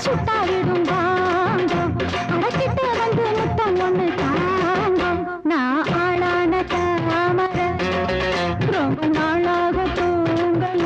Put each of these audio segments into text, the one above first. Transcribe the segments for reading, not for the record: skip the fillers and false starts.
சுட்டாவிடும் வாங்கும் அடக்கிட்டு வந்து முத்தம் ஒண்ணு தாங்கும் நான் ஆளான தாமர ரொம்ப நாளாக தூங்கல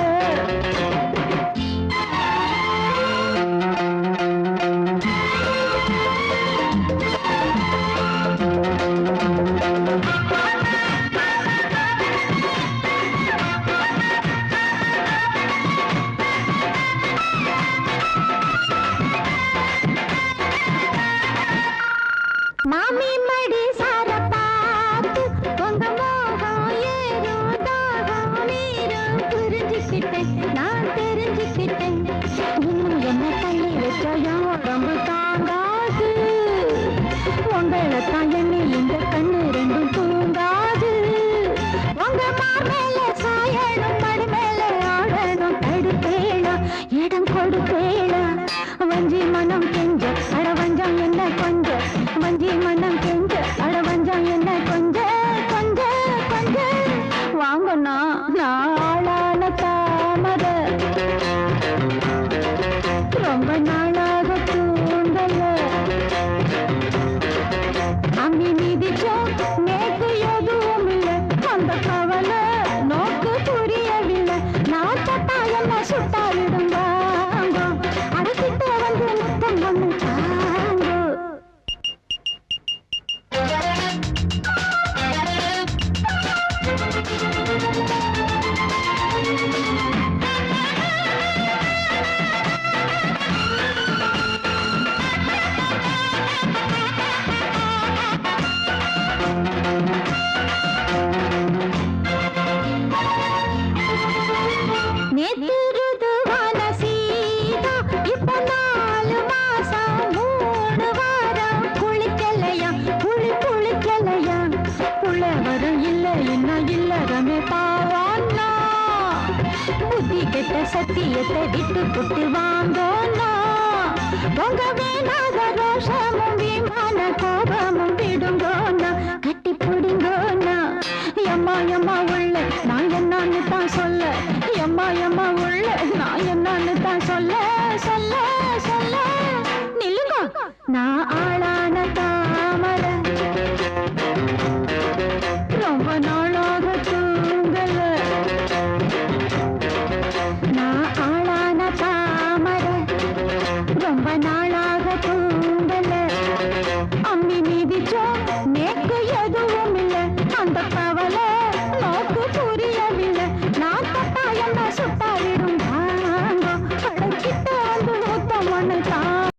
மாமி மடி சார பார்த்து உங்க மோகம் ஏறும் தாகம் நீரும் புரிஞ்சுக்கிட்டேன் நான் தெரிஞ்சுக்கிட்டேன் இன்னும் என்ன தள்ளி வச்சா உடம்பு தாங்காது உங்களை தான் எண்ணி இந்த கண்ணு ரெண்டும் தூங்காது உங்க மாமேல சாயணும் மடி மேல ஆடணும் தடுப்பேளா இடம் கொடுப்பேளா வஞ்சி மனம் கெஞ்ச அட வஞ்சம் என்ன கொஞ்ச வஞ்சி மனம் கெஞ்ச அட வஞ்சம் என்ன கொஞ்ச கொஞ்ச கொஞ்ச வாங்கண்ணா நாளான தாமர ரொம்ப நாளாக தூண்டல அம்மி மிதிச்சோம் நேற்று எதுவும் இல்லை அந்த கவலை நோக்கு புரியவில்லை நான் தட்டா என்ன சுட்டாவிடும் வாங்கும் அடக்கிட்டு வந்து முத்தம் ஒண்ணு தாங்கும் நேத்திருதுவான சீதா இப்ப 4 மாசம் 3 வாரம் குளிக்கலையா குளிக்கலையா புள்ளவரும் இல்லை இன்னும் இல்லறமே பாவான்னா புத்தி கெட்ட சத்தியத்தை விட்டு புட்டு வாங்கோன்னா உங்க வேணாத ரோஷமும் விமான கோபமும் விடுங்கோன்னா கட்டி பிடிங்கோன்னா எம்மா எம்மா உள்ள நான் என்னன்னு தான் சொல்ல எம்மா எம்மா உள்ள நான் என்னன்னு தான் சொல்ல சொல்ல சொல்ல நில்லுங்க நான்